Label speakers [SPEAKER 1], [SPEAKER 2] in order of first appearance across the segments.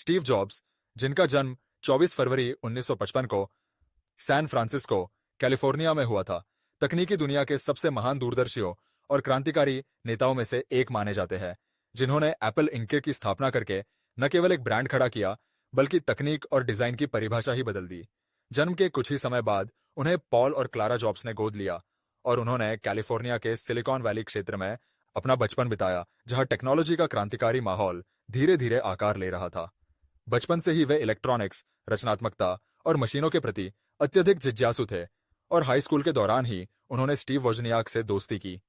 [SPEAKER 1] Steve jobs, जिनका जन्म 24 फरवरी 1955 को सैन फ्रांसिस्को, कैलिफोर्निया में हुआ था, तकनीकी दुनिया के सबसे महान दूरदर्शियों और क्रांतिकारी नेताओं में से एक माने जाते हैं, जिन्होंने एप्पल इंक की स्थापना करके न केवल एक ब्रांड खड़ा किया, बल्कि तकनीक और डिजाइन की परिभाषा ही बदल दी। जन्म के कुछ ही समय बाद उन्हें पॉल और क्लारा जॉब्स ने गोद लिया और उन्होंने कैलिफोर्निया के सिलिकॉन वैली क्षेत्र में अपना बचपन बिताया, जहां टेक्नोलॉजी का क्रांतिकारी माहौल धीरे धीरे आकार ले रहा था। बचपन से ही वे इलेक्ट्रॉनिक्स, रचनात्मकता और मशीनों के प्रति अत्यधिक जिज्ञासु थे और हाई स्कूल के दौरान ही उन्होंने स्टीव वोजनियाक से दोस्ती की,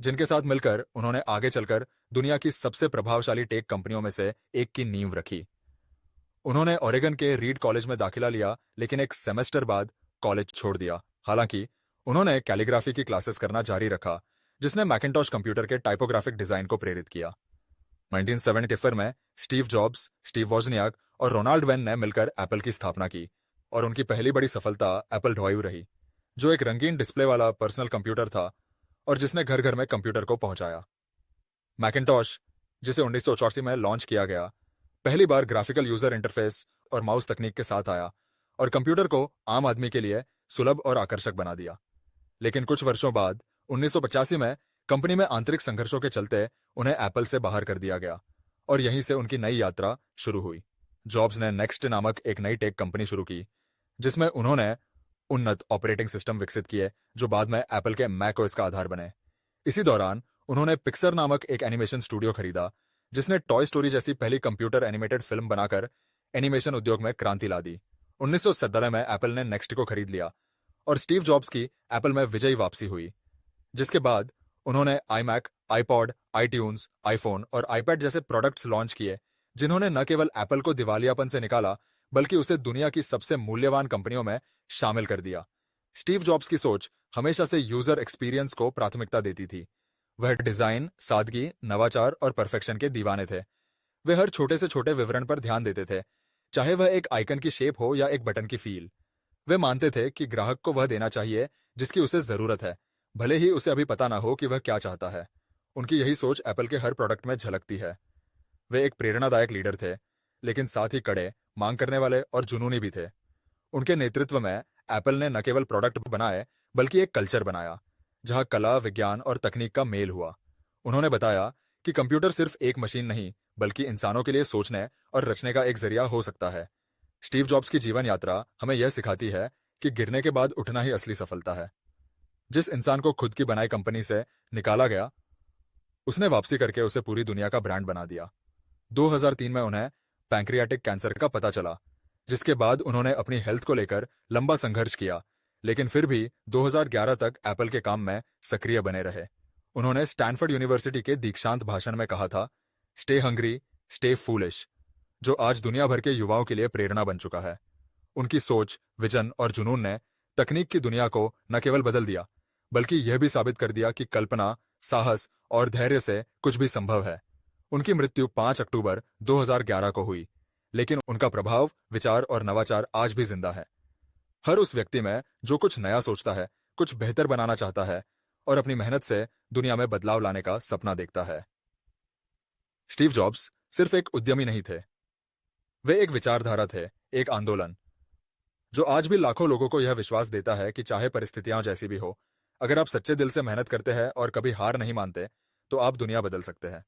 [SPEAKER 1] जिनके साथ मिलकर उन्होंने आगे चलकर दुनिया की सबसे प्रभावशाली टेक कंपनियों में से एक की नींव रखी। उन्होंने ओरेगन के रीड कॉलेज में दाखिला लिया, लेकिन एक सेमेस्टर बाद कॉलेज छोड़ दिया। हालांकि उन्होंने कैलीग्राफी की क्लासेस करना जारी रखा, जिसने मैकिन्टॉश कंप्यूटर के टाइपोग्राफिक डिजाइन को प्रेरित किया। 1974 में स्टीव जॉब्स, स्टीव वोजनियाक और रोनाल्ड वेन ने मिलकर एप्पल की स्थापना की और उनकी पहली बड़ी सफलता एप्पल II रही, जो एक रंगीन डिस्प्ले वाला पर्सनल कंप्यूटर था और जिसने घर घर में कंप्यूटर को पहुंचाया। मैकिन्टॉश, जिसे 1984 में लॉन्च किया गया, पहली बार ग्राफिकल यूजर इंटरफेस और माउस तकनीक के साथ आया और कंप्यूटर को आम आदमी के लिए सुलभ और आकर्षक बना दिया। लेकिन कुछ वर्षों बाद 1985 में कंपनी में आंतरिक संघर्षों के चलते उन्हें एप्पल से बाहर कर दिया गया और यहीं से उनकी नई यात्रा शुरू हुई। जॉब्स ने नेक्स्ट नामक एक नई टेक कंपनी शुरू की, जिसमें उन्होंने उन्नत ऑपरेटिंग सिस्टम विकसित किए जो बाद में एप्पल के मैकओएस का आधार बने। इसी दौरान उन्होंने पिक्सर नामक एक एनिमेशन स्टूडियो खरीदा, जिसने टॉय स्टोरी जैसी पहली कंप्यूटर एनिमेटेड फिल्म बनाकर एनिमेशन उद्योग में क्रांति ला दी। 1917 में एप्पल ने नेक्स्ट को खरीद लिया और स्टीव जॉब्स की एप्पल में विजयी वापसी हुई, जिसके बाद उन्होंने आईमैक, आईपॉड, आईट्यून्स, आईफोन और आईपैड जैसे प्रोडक्ट्स लॉन्च किए, जिन्होंने न केवल एप्पल को दिवालियापन से निकाला, बल्कि उसे दुनिया की सबसे मूल्यवान कंपनियों में शामिल कर दिया। स्टीव जॉब्स की सोच हमेशा से यूजर एक्सपीरियंस को प्राथमिकता देती थी। वह डिजाइन, सादगी, नवाचार और परफेक्शन के दीवाने थे। वे हर छोटे से छोटे विवरण पर ध्यान देते थे, चाहे वह एक आइकन की शेप हो या एक बटन की फील। वे मानते थे कि ग्राहक को वह देना चाहिए जिसकी उसे जरूरत है, भले ही उसे अभी पता ना हो कि वह क्या चाहता है। उनकी यही सोच एप्पल के हर प्रोडक्ट में झलकती है। वे एक प्रेरणादायक लीडर थे, लेकिन साथ ही कड़े, मांग करने वाले और जुनूनी भी थे। उनके नेतृत्व में एप्पल ने न केवल प्रोडक्ट बनाए, बल्कि एक कल्चर बनाया, जहां कला, विज्ञान और तकनीक का मेल हुआ। उन्होंने बताया कि कंप्यूटर सिर्फ एक मशीन नहीं, बल्कि इंसानों के लिए सोचने और रचने का एक जरिया हो सकता है। स्टीव जॉब्स की जीवन यात्रा हमें यह सिखाती है कि गिरने के बाद उठना ही असली सफलता है। जिस इंसान को खुद की बनाई कंपनी से निकाला गया, उसने वापसी करके उसे पूरी दुनिया का ब्रांड बना दिया। 2003 में उन्हें पैंक्रियाटिक कैंसर का पता चला, जिसके बाद उन्होंने अपनी हेल्थ को लेकर लंबा संघर्ष किया, लेकिन फिर भी 2011 तक एप्पल के काम में सक्रिय बने रहे। उन्होंने स्टैनफोर्ड यूनिवर्सिटी के दीक्षांत भाषण में कहा था, स्टे हंग्री, स्टे फूलिश, जो आज दुनिया भर के युवाओं के लिए प्रेरणा बन चुका है। उनकी सोच, विजन और जुनून ने तकनीक की दुनिया को न केवल बदल दिया, बल्कि यह भी साबित कर दिया कि कल्पना, साहस और धैर्य से कुछ भी संभव है। उनकी मृत्यु 5 अक्टूबर 2011 को हुई, लेकिन उनका प्रभाव, विचार और नवाचार आज भी जिंदा है। हर उस व्यक्ति में जो कुछ नया सोचता है, कुछ बेहतर बनाना चाहता है और अपनी मेहनत से दुनिया में बदलाव लाने का सपना देखता है। स्टीव जॉब्स सिर्फ एक उद्यमी नहीं थे, वे एक विचारधारा थे, एक आंदोलन, जो आज भी लाखों लोगों को यह विश्वास देता है कि चाहे परिस्थितियां जैसी भी हो, अगर आप सच्चे दिल से मेहनत करते हैं और कभी हार नहीं मानते, तो आप दुनिया बदल सकते हैं।